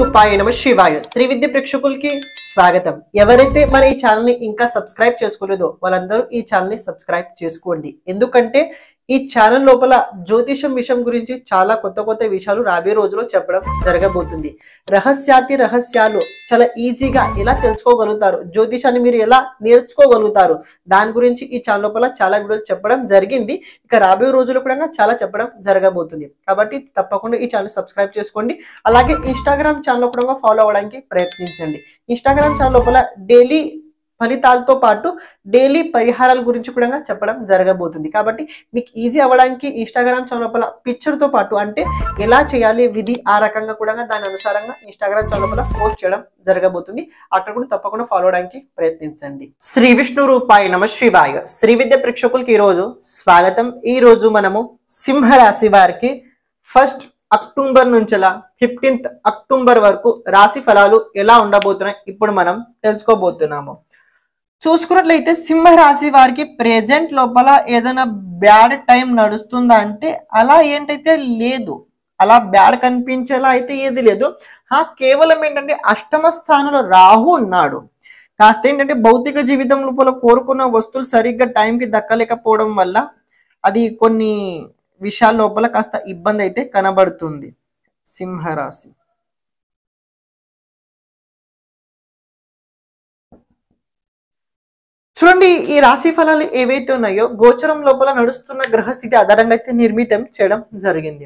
రూపాయ నమ శివాయ శ్రీ విద్య ప్రేక్షకులకి స్వాగతం. ఎవరైతే మన ఈ ఛానల్ ని ఇంకా సబ్స్క్రైబ్ చేసుకోలేదో వాళ్ళందరూ ఈ ఛానల్ ని సబ్స్క్రైబ్ చేసుకోండి. ఎందుకంటే ఈ ఛానల్ లోపల జ్యోతిషం విషయం గురించి చాలా కొత్త విషయాలు రాబోయే రోజుల్లో చెప్పడం జరగబోతుంది. రహస్యాలు చాలా ఈజీగా ఎలా తెలుసుకోగలుగుతారు, జ్యోతిషాన్ని మీరు ఎలా నేర్చుకోగలుగుతారు, దాని గురించి ఈ ఛానల్ లోపల చాలా వీడియోలు చెప్పడం జరిగింది. ఇక రాబోయే రోజుల్లో కూడా చాలా చెప్పడం జరగబోతుంది. కాబట్టి తప్పకుండా ఈ ఛానల్ సబ్స్క్రైబ్ చేసుకోండి. అలాగే ఇన్స్టాగ్రామ్ ఛానల్ కూడా ఫాలో అవ్వడానికి ప్రయత్నించండి. ఇన్స్టాగ్రామ్ ఛానల్ లోపల డైలీ ఫలితాలతో పాటు డైలీ పరిహారాల గురించి కూడా చెప్పడం జరగబోతుంది. కాబట్టి మీకు ఈజీ అవ్వడానికి ఇన్స్టాగ్రామ్ ఛానల్ లోపల పిక్చర్తో పాటు అంటే ఎలా చేయాలి విధి ఆ రకంగా కూడా దాని అనుసారంగా ఇన్స్టాగ్రామ్ ఛానల్ లోపల పోస్ట్ చేయడం జరగబోతుంది. అక్కడ కూడా తప్పకుండా ఫాలో అవడానికి ప్రయత్నించండి. శ్రీ విష్ణు రూపాయ నమ శివాయ శ్రీ విద్య ప్రేక్షకులకి ఈరోజు స్వాగతం. ఈ రోజు మనము సింహరాశి వారికి 1 అక్టోబర్ నుంచి 15 అక్టోబర్ వరకు రాశి ఫలాలు ఎలా ఉండబోతున్నాయి ఇప్పుడు మనం తెలుసుకోబోతున్నాము. చూసుకున్నట్లయితే సింహరాశి వారికి ప్రెజెంట్ లోపల ఏదైనా బ్యాడ్ టైం నడుస్తుందా అంటే అలా ఏంటైతే లేదు, అలా బ్యాడ్ కనిపించేలా అయితే ఏది లేదు. కేవలం ఏంటంటే అష్టమ స్థానంలో రాహు ఉన్నాడు. కాస్త ఏంటంటే భౌతిక జీవితం లోపల కోరుకున్న వస్తువులు సరిగ్గా టైంకి దక్కలేకపోవడం వల్ల అది కొన్ని విషయాల లోపల కాస్త ఇబ్బంది అయితే కనబడుతుంది. సింహరాశి చూడండి, ఈ రాశి ఫలాలు ఏవైతే ఉన్నాయో గోచరం లోపల నడుస్తున్న గ్రహస్థితి ఆధారంగా అయితే నిర్మితం చేయడం జరిగింది.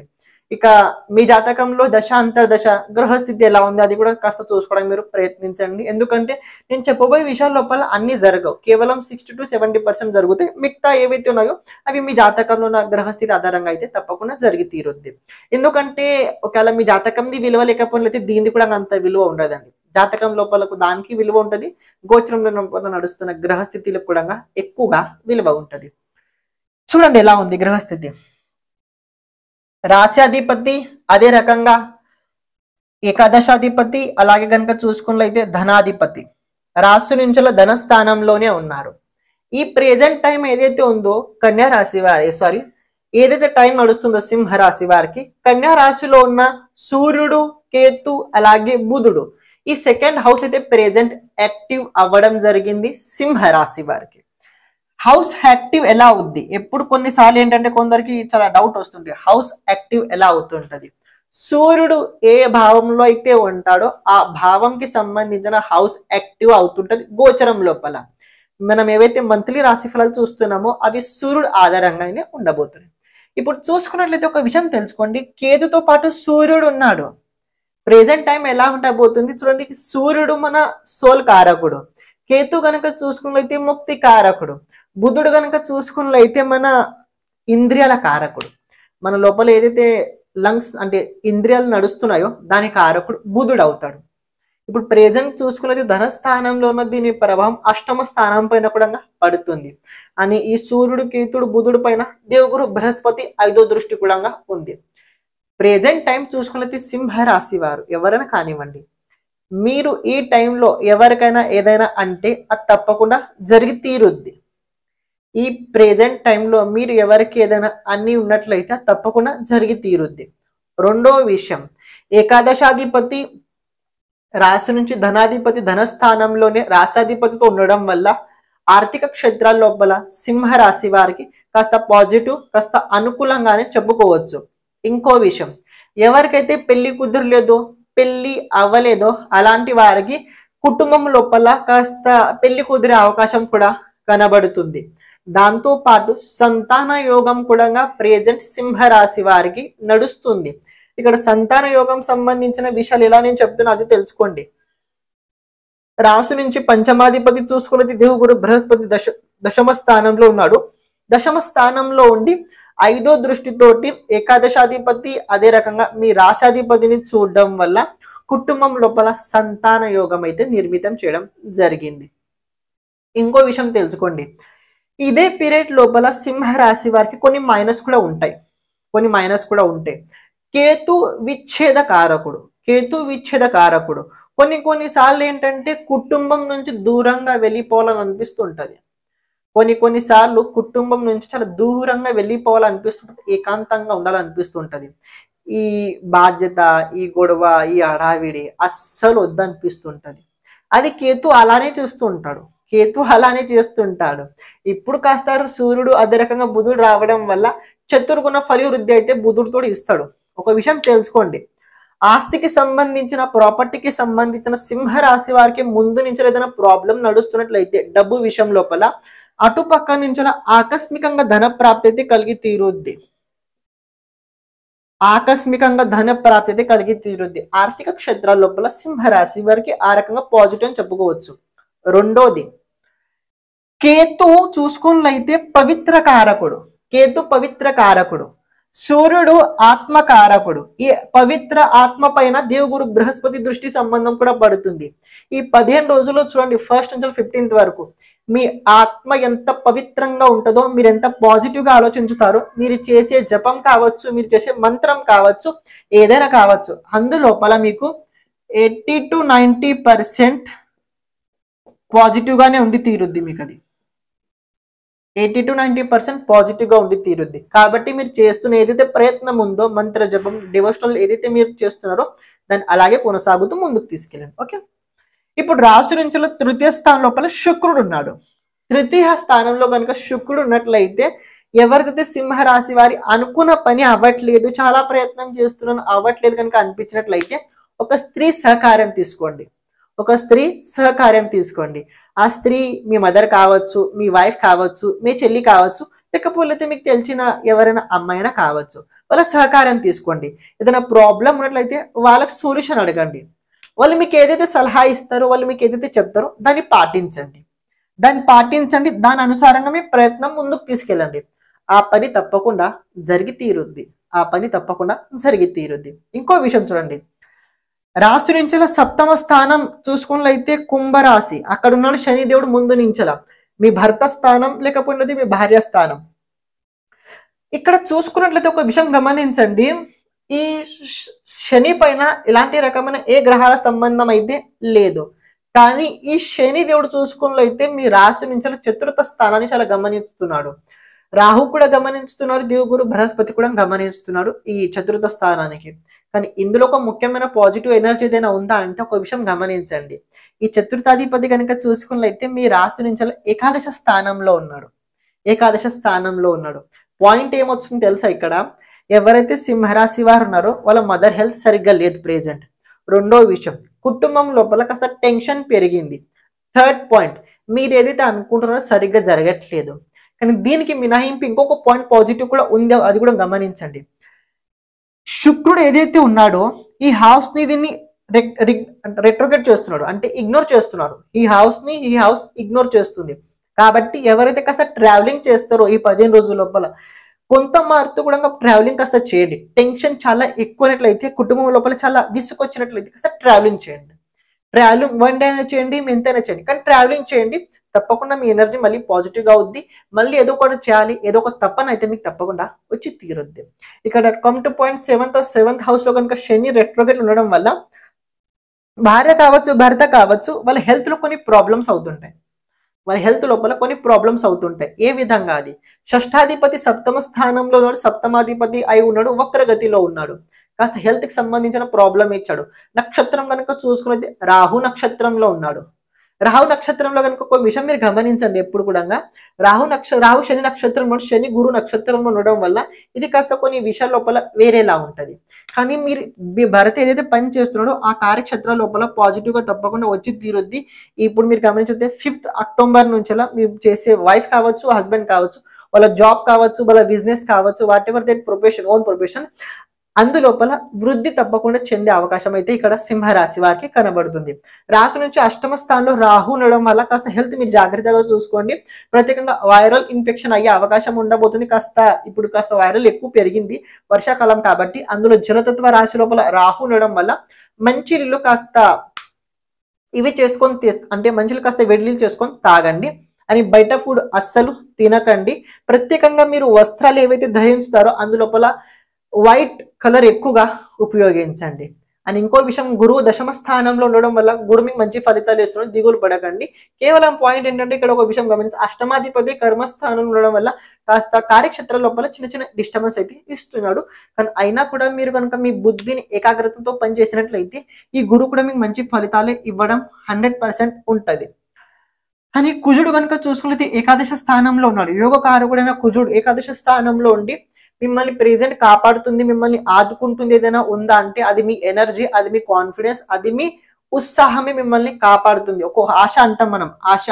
ఇక మీ జాతకంలో దశ అంతర్దశ గ్రహస్థితి ఎలా ఉంది అది కూడా కాస్త చూసుకోవడానికి మీరు ప్రయత్నించండి. ఎందుకంటే నేను చెప్పబోయే విషయాల లోపల అన్ని జరగవు, కేవలం 60 to 70% జరుగుతాయి. మిగతా ఏవైతే ఉన్నాయో అవి మీ జాతకంలో ఉన్న గ్రహస్థితి ఆధారంగా అయితే తప్పకుండా జరిగి తీరుద్ది. ఎందుకంటే ఒకవేళ మీ జాతకంది విలువ లేకపోతే దీనిది కూడా అంత విలువ ఉండదండి. జాతకం లోపలకు దానికి విలువ ఉంటుంది, గోచరంలో లోపల నడుస్తున్న గ్రహస్థితిలకు కూడా ఎక్కువగా విలువ ఉంటుంది. చూడండి ఎలా ఉంది గ్రహస్థితి. రాశ్యాధిపతి అదే రకంగా ఏకాదశాధిపతి, అలాగే కనుక చూసుకున్నట్లయితే ధనాధిపతి రాశి నుంచి ధనస్థానంలోనే ఉన్నారు. ఈ ప్రెజెంట్ టైం ఏదైతే ఉందో కన్యా రాశి వారి ఏదైతే టైం నడుస్తుందో సింహరాశి వారికి కన్యా రాశిలో ఉన్న సూర్యుడు, కేతు, అలాగే బుధుడు ఈ సెకండ్ హౌస్ అయితే ప్రెజెంట్ యాక్టివ్ అవ్వడం జరిగింది. సింహరాశి వారికి హౌస్ యాక్టివ్ ఎలా అవుద్ది, ఎప్పుడు కొన్నిసార్లు ఏంటంటే కొందరికి చాలా డౌట్ వస్తుంది, హౌస్ యాక్టివ్ ఎలా అవుతుంటది. సూర్యుడు ఏ భావంలో అయితే ఉంటాడో ఆ భావంకి సంబంధించిన హౌస్ యాక్టివ్ అవుతుంటది. గోచరం లోపల మనం ఏవైతే మంత్లీ రాశి ఫలాలు చూస్తున్నామో అవి సూర్యుడు ఆధారంగానే ఉండబోతున్నాయి. ఇప్పుడు చూసుకున్నట్లయితే ఒక విషయం తెలుసుకోండి, కేతుతో పాటు సూర్యుడు ఉన్నాడు. ప్రెజెంట్ టైం ఎలా ఉండబోతుంది చూడండి. సూర్యుడు మన సోల్ కారకుడు, కేతు కనుక చూసుకున్నట్లయితే ముక్తి కారకుడు, బుధుడు కనుక చూసుకున్నట్లయితే మన ఇంద్రియాల కారకుడు. మన లోపల ఏదైతే లంగ్స్ అంటే ఇంద్రియాలు నడుస్తున్నాయో దాని కారకుడు బుధుడు అవుతాడు. ఇప్పుడు ప్రెజెంట్ చూసుకున్నది ధనస్థానంలో ఉన్న దీని ప్రభావం అష్టమ స్థానం పైన కూడా పడుతుంది. అని ఈ సూర్యుడు, కేతుడు, బుధుడు పైన దేవగురు బృహస్పతి 5వ దృష్టి కూడా ఉంది. ప్రెజెంట్ టైం చూసుకున్నది సింహరాశి వారు ఎవరైనా కానివ్వండి, మీరు ఈ టైంలో ఎవరికైనా ఏదైనా అంటే అది తప్పకుండా జరిగి తీరుద్ది. ఈ ప్రెజెంట్ టైంలో మీరు ఎవరికి ఏదైనా అన్ని ఉన్నట్లయితే తప్పకుండా జరిగి తీరుద్ది. రెండో విషయం, ఏకాదశాధిపతి రాశి నుంచి ధనాధిపతి ధనస్థానంలోనే రాశాధిపతితో ఉండడం వల్ల ఆర్థిక క్షేత్రాల లోపల సింహరాశి వారికి కాస్త పాజిటివ్, కాస్త అనుకూలంగానే చెప్పుకోవచ్చు. ఇంకో విషయం, ఎవరికైతే పెళ్లి కుదరలేదో, పెళ్లి అవ్వలేదో అలాంటి వారికి కుటుంబం లోపల కాస్త పెళ్లి కుదిరే అవకాశం కూడా కనబడుతుంది. దాంతో పాటు సంతాన యోగం కూడా ప్రెజెంట్ సింహరాశి వారికి నడుస్తుంది. ఇక్కడ సంతాన యోగం సంబంధించిన విషయాలు ఎలా నేను చెప్తున్నా అది తెలుసుకోండి. రాశి నుంచి పంచమాధిపతి చూసుకున్నది దేవగురు బృహస్పతి దశమ స్థానంలో ఉన్నాడు. దశమ స్థానంలో ఉండి 5వ దృష్టితోటి ఏకాదశాధిపతి అదే రకంగా మీ రాశాధిపతిని చూడడం వల్ల కుటుంబం లోపల సంతాన యోగం అయితే నిర్మితం చేయడం జరిగింది. ఇంకో విషయం తెలుసుకోండి, ఇదే పీరియడ్ లోపల సింహరాశి వారికి కొన్ని మైనస్ కూడా ఉంటాయి. కేతు విచ్ఛేద కారకుడు. కొన్నిసార్లు ఏంటంటే కుటుంబం నుంచి దూరంగా వెళ్ళిపోవాలని అనిపిస్తుంటది. కొన్నిసార్లు కుటుంబం నుంచి చాలా దూరంగా వెళ్ళిపోవాలనిపిస్తుంటది, ఏకాంతంగా ఉండాలనిపిస్తుంటది. ఈ బాధ్యత, ఈ గొడవ, ఈ హడావిడి అస్సలు వద్దనిపిస్తుంటది. అది కేతు అలానే చేస్తూ ఉంటాడు. కేతు అలానే చేస్తుంటాడు. ఇప్పుడు కాస్త సూర్యుడు అదే రకంగా బుధుడు రావడం వల్ల చతుర్గుణ ఫలవృద్ధి అయితే బుధుడితో ఇస్తాడు. ఒక విషయం తెలుసుకోండి, ఆస్తికి సంబంధించిన ప్రాపర్టీకి సంబంధించిన సింహరాశి వారికి ముందు నుంచి ఏదైనా ప్రాబ్లం నడుస్తున్నట్లయితే డబ్బు విషయం లోపల అటుపక్క నుంచి ఆకస్మికంగా ధన ప్రాప్తి కలిగి తీరుద్ది. ఆకస్మికంగా ధన ప్రాప్తి కలిగి తీరుద్ది. ఆర్థిక క్షేత్రాల లోపల సింహరాశి వారికి ఆ రకంగా పాజిటివ్ అని చెప్పుకోవచ్చు. రెండోది, కేతు చూసుకున్నట్లయితే పవిత్ర కారకుడు. కేతు పవిత్ర కారకుడు, సూర్యుడు ఆత్మకారకుడు. ఈ పవిత్ర ఆత్మ పైన దేవుగురు బృహస్పతి దృష్టి సంబంధం కూడా పడుతుంది. ఈ 15 రోజుల్లో చూడండి, 1st నుంచి 15th వరకు మీ ఆత్మ ఎంత పవిత్రంగా ఉంటుందో, మీరు ఎంత పాజిటివ్ గా ఆలోచించుతారో, మీరు చేసే జపం కావచ్చు, మీరు చేసే మంత్రం కావచ్చు, ఏదైనా కావచ్చు, అందులోపల మీకు 80 to 90% పాజిటివ్ గానే ఉండి తీరుద్ది. మీకు అది 80 to 90% పాజిటివ్ గా ఉండి తీరుద్ది. కాబట్టి మీరు చేస్తున్న ఏదైతే ప్రయత్నం ఉందో, మంత్ర జపం, డివోషనల్ ఏదైతే మీరు చేస్తున్నారో దాన్ని అలాగే కొనసాగుతూ ముందుకు తీసుకెళ్ళండి. ఓకే, ఇప్పుడు రాశి నుంచి తృతీయ స్థానం లోపల శుక్రుడు ఉన్నాడు. తృతీయ స్థానంలో కనుక శుక్రుడు ఉన్నట్లయితే ఎవరికైతే సింహరాశి వారి అనుకున్న పని అవ్వట్లేదు, చాలా ప్రయత్నం చేస్తున్నాను అవ్వట్లేదు కనుక అనిపించినట్లయితే ఒక స్త్రీ సహకారం తీసుకోండి. ఒక స్త్రీ సహకారం తీసుకోండి. ఆ స్త్రీ మీ మదర్ కావచ్చు, మీ వైఫ్ కావచ్చు, మీ చెల్లి కావచ్చు, లేకపోతే మీకు తెలిసిన ఎవరైనా అమ్మాయినా కావచ్చు. వాళ్ళ సహకారం తీసుకోండి. ఏదైనా ప్రాబ్లం ఉన్నట్లయితే వాళ్ళకి సొల్యూషన్ అడగండి. వాళ్ళు మీకు ఏదైతే సలహా ఇస్తారో, వాళ్ళు మీకు ఏదైతే చెప్తారో దాన్ని పాటించండి. దాని అనుసారంగా మీ ప్రయత్నం ముందుకు తీసుకెళ్ళండి. ఆ పని తప్పకుండా జరిగి తీరుద్ది. ఇంకో విషయం చూడండి, రాశి నుంచి 7వ స్థానం చూసుకున్నట్లయితే కుంభరాశి. అక్కడ ఉన్నాడు శనిదేవుడు ముందు నుంచల మీ భర్త స్థానం, లేకపోతే మీ భార్య స్థానం. ఇక్కడ చూసుకున్నట్లయితే ఒక విషయం గమనించండి, ఈ శని పైన ఇలాంటి రకమైన ఏ గ్రహాల సంబంధం అయితే లేదు. కానీ ఈ శని దేవుడు చూసుకున్నట్లయితే మీ రాశి నుంచి 4వ స్థానాన్ని చాలా గమనిస్తున్నాడు. రాహు కూడా గమనిస్తున్నాడు, దేవుగురు బృహస్పతి కూడా గమనిస్తున్నాడు ఈ 4వ స్థానానికి. కానీ ఇందులో ఒక ముఖ్యమైన పాజిటివ్ ఎనర్జీ ఏదైనా ఉందా అంటే ఒక విషయం గమనించండి, ఈ 4ాధిపతి కనుక చూసుకున్నట్లయితే మీ రాశి నుంచి ఏకాదశ స్థానంలో ఉన్నాడు. పాయింట్ ఏమొచ్చింది తెలుసా, ఇక్కడ ఎవరైతే సింహరాశి వారు ఉన్నారో వాళ్ళ మదర్ హెల్త్ సరిగ్గా లేదు ప్రెజెంట్. రెండో విషయం, కుటుంబం లోపల కాస్త టెన్షన్ పెరిగింది. థర్డ్ పాయింట్, మీరు ఏదైతే అనుకుంటున్నారో సరిగ్గా జరగట్లేదు. కానీ దీనికి మినహాయింపు ఇంకొక పాయింట్ పాజిటివ్ కూడా ఉంది, అది కూడా గమనించండి. శుక్రుడు ఏదైతే ఉన్నాడో ఈ హౌస్ ని దీన్ని రెట్రోగేట్ చేస్తున్నాడు, అంటే ఇగ్నోర్ చేస్తున్నారు. ఈ హౌస్ ఇగ్నోర్ చేస్తుంది. కాబట్టి ఎవరైతే కాస్త ట్రావెలింగ్ చేస్తారో ఈ 15 రోజుల లోపల కొంత మార్పు కూడా ట్రావెలింగ్ కాస్త చేయండి. టెన్షన్ చాలా ఎక్కువైనట్లయితే, కుటుంబం లోపల చాలా విసుకొచ్చినట్లయితే కాస్త ట్రావెలింగ్ చేయండి. ట్రావెలింగ్ 1 డే అయినా చేయండి, ఎంతైనా చేయండి, కానీ ట్రావెలింగ్ చేయండి. తప్పకుండా మీ ఎనర్జీ మళ్ళీ పాజిటివ్గా అవుద్ది. మళ్ళీ ఏదో ఒకటి చేయాలి, ఏదో ఒక తప్పన అయితే మీకు తప్పకుండా వచ్చి తీరుద్ది. ఇక్కడ come to point 7th house లో కనుక శని రెట్రోగేట్ ఉండడం వల్ల భార్య కావచ్చు, భర్త కావచ్చు, వాళ్ళ హెల్త్ లో కొన్ని ప్రాబ్లమ్స్ అవుతుంటాయి. ఏ విధంగా? అది షష్ఠాధిపతి 7వ స్థానంలో ఉన్నాడు, 7ాధిపతి అయి ఉన్నాడు, వక్రగతిలో ఉన్నాడు. కాస్త హెల్త్ కి సంబంధించిన ప్రాబ్లం ఇచ్చాడు. నక్షత్రం కనుక చూసుకున్నది రాహు నక్షత్రంలో ఉన్నాడు. రాహు నక్షత్రంలో కనుక ఒక విషయం మీరు గమనించండి, ఎప్పుడు కూడా రాహు శని నక్షత్రంలో, శని గురు నక్షత్రంలో ఉండడం వల్ల ఇది కాస్త కొన్ని విషయాల లోపల వేరేలా ఉంటది. కానీ మీ భర్త ఏదైతే పని చేస్తున్నాడో ఆ కార్యక్షేత్రాల లోపల పాజిటివ్ గా తప్పకుండా వచ్చి తీరుద్ది. ఇప్పుడు మీరు గమనించితే 5th అక్టోబర్ నుంచి మీరు చేసే వైఫ్ కావచ్చు, హస్బెండ్ కావచ్చు, వాళ్ళ జాబ్ కావచ్చు, వాళ్ళ బిజినెస్ కావచ్చు, what their profession, own profession, అందులోపల వృద్ధి తప్పకుండా చెందే అవకాశం అయితే ఇక్కడ సింహరాశి వారికి కనబడుతుంది. రాశి నుంచి 8వ స్థానంలో రాహు ఉండడం వల్ల కాస్త హెల్త్ మీరు జాగ్రత్తగా చూసుకోండి. ప్రత్యేకంగా వైరల్ ఇన్ఫెక్షన్ అయ్యే అవకాశం ఉండబోతుంది. ఇప్పుడు కాస్త వైరల్ ఎక్కువ పెరిగింది, వర్షాకాలం కాబట్టి. అందులో జలతత్వ రాశి లోపల రాహు ఉండడం వల్ల మంచినీళ్ళు కాస్త ఇవి చేసుకొని అంటే మంచినీళ్ళు కాస్త వేడినీళ్ళు చేసుకొని తాగండి. అని బయట ఫుడ్ అస్సలు తినకండి. ప్రత్యేకంగా మీరు వస్త్రాలు ఏవైతే ధరించుతారో అందులోపల వైట్ కలర్ ఎక్కువగా ఉపయోగించండి. అండ్ ఇంకో విషయం, గురువు దశమ స్థానంలో ఉండడం వల్ల గురువు మీకు మంచి ఫలితాలు ఇస్తున్నాడు, దిగులు పడకండి. కేవలం పాయింట్ ఏంటంటే ఇక్కడ ఒక విషయం గమనించి, అష్టమాధిపతి కర్మస్థానంలో ఉండడం వల్ల కాస్త కార్యక్షేత్ర లోపల చిన్న చిన్న డిస్టర్బెన్స్ అయితే ఇస్తున్నాడు. కానీ అయినా కూడా మీరు కనుక మీ బుద్ధిని ఏకాగ్రతతో పనిచేసినట్లయితే ఈ గురువు కూడా మీకు మంచి ఫలితాలు ఇవ్వడం 100% ఉంటది. కానీ కుజుడు కనుక చూసుకున్నది ఏకాదశ స్థానంలో ఉన్నాడు, యోగకారకుడైన కుజుడు ఏకాదశ స్థానంలో ఉండి మిమ్మల్ని ప్రెజెంట్ కాపాడుతుంది, మిమ్మల్ని ఆదుకుంటుంది ఏదైనా ఉందా అంటే అది మీ ఎనర్జీ, అది మీ కాన్ఫిడెన్స్, అది మీ ఉత్సాహమే మిమ్మల్ని కాపాడుతుంది. ఒక ఆశ అంటాం మనం, ఆశ,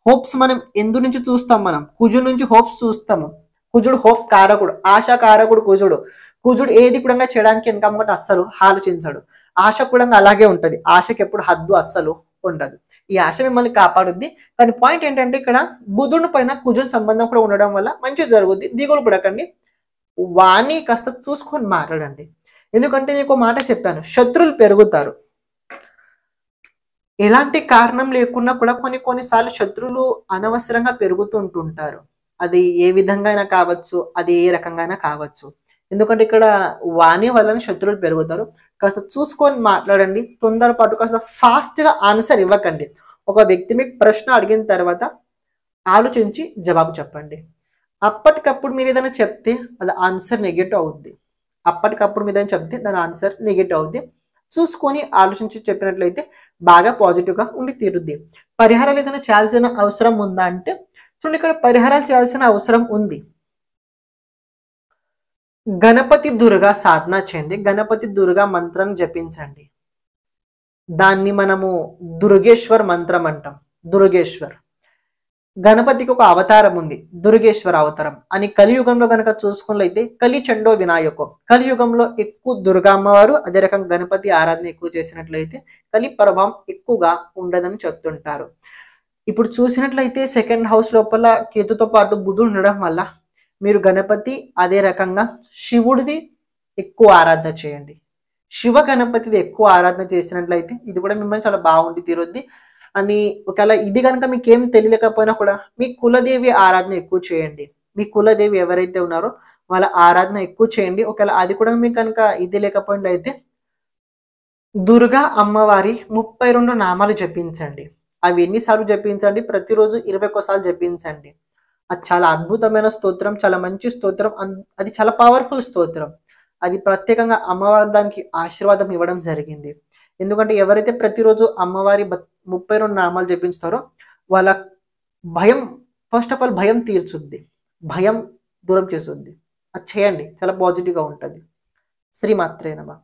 హోప్స్ మనం ఎందు నుంచి చూస్తాం, మనం కుజుడు నుంచి హోప్స్ చూస్తాము. కుజుడు హోప్ కారకుడు, ఆశ కారకుడు కుజుడు. కుజుడు ఏది కూడా చేయడానికి వెనకమ్మట అస్సలు ఆలోచించడు. ఆశ కూడా అలాగే ఉంటది, ఆశకి ఎప్పుడు హద్దు అస్సలు ఉండదు. ఈ ఆశ మిమ్మల్ని కాపాడుద్ది. కానీ పాయింట్ ఏంటంటే ఇక్కడ బుధుడి పైన కుజుడు సంబంధం కూడా ఉండడం వల్ల మంచి జరుగుద్ది, దిగులు పడకండి. వాణి కాస్త చూసుకొని మాట్లాడండి. ఎందుకంటే నేను మాట చెప్పాను, శత్రువులు పెరుగుతారు. ఎలాంటి కారణం లేకుండా కూడా కొన్నిసార్లు శత్రువులు అనవసరంగా పెరుగుతుంటుంటారు. అది ఏ విధంగా అయినా కావచ్చు, అది ఏ రకంగా అయినా కావచ్చు. ఎందుకంటే ఇక్కడ వాణి వలన శత్రువులు పెరుగుతారు. కాస్త చూసుకొని మాట్లాడండి. తొందరపాటు కాస్త ఫాస్ట్గా ఆన్సర్ ఇవ్వకండి. ఒక వ్యక్తి మీకు ప్రశ్న అడిగిన తర్వాత ఆలోచించి జవాబు చెప్పండి. అప్పటికప్పుడు మీరు ఏదైనా చెప్తే అది ఆన్సర్ నెగెటివ్ అవుద్ది. అప్పటికప్పుడు మీరు ఏదైనా చెప్తే దాని ఆన్సర్ నెగెటివ్ అవుద్ది. చూసుకొని ఆలోచించి చెప్పినట్లయితే బాగా పాజిటివ్గా ఉండి తీరుద్ది. పరిహారాలు ఏదైనా చేయాల్సిన అవసరం ఉందా అంటే చూడండి, ఇక్కడ పరిహారాలు చేయాల్సిన అవసరం ఉంది. గణపతి దుర్గా సాధన చేయండి, గణపతి దుర్గా మంత్రం జపించండి. దాన్ని మనము దుర్గేశ్వర్ మంత్రం అంటాం. దుర్గేశ్వర్ గణపతికి ఒక అవతారం ఉంది, దుర్గేశ్వర అవతారం అని. కలియుగంలో కనుక చూసుకున్నట్లయితే కలి చండో వినాయకం, కలియుగంలో ఎక్కువ దుర్గా అమ్మవారు, అదే రకంగా గణపతి ఆరాధన ఎక్కువ చేసినట్లయితే కలి ప్రభావం ఎక్కువగా ఉండదని చెప్తుంటారు. ఇప్పుడు చూసినట్లయితే సెకండ్ హౌస్ లోపల కేతుతో పాటు బుధుడు ఉండడం వల్ల మీరు గణపతి, అదే రకంగా శివుడిది ఎక్కువ ఆరాధన చేయండి. శివ గణపతిది ఎక్కువ ఆరాధన చేసినట్లయితే ఇది కూడా మిమ్మల్ని చాలా బాగుండి తీరుద్ది. అని ఒకవేళ ఇది కనుక మీకు ఏం తెలియకపోయినా కూడా మీ కులదేవి ఆరాధన ఎక్కువ చేయండి. మీ కులదేవి ఎవరైతే ఉన్నారో వాళ్ళ ఆరాధన ఎక్కువ చేయండి. ఒకవేళ అది కూడా మీకు కనుక ఇది లేకపోయినట్లయితే దుర్గా అమ్మవారి 32 నామాలు జపించండి. అవి ఎన్నిసార్లు జపించండి? ప్రతిరోజు 21 సార్లు జపించండి. అది చాలా అద్భుతమైన స్తోత్రం, చాలా మంచి స్తోత్రం. అది చాలా పవర్ఫుల్ స్తోత్రం. అది ప్రత్యేకంగా అమ్మవారి దానికి ఆశీర్వాదం ఇవ్వడం జరిగింది. ఎందుకంటే ఎవరైతే ప్రతిరోజు అమ్మవారి 32 నామాలు జపించుతారో వాళ్ళ భయం, ఫస్ట్ ఆఫ్ ఆల్ భయం తీర్చుద్ది, భయం దూరం చేస్తుంది. అది చేయండి, చాలా పాజిటివ్గా ఉంటుంది. శ్రీమాత్రే నమః.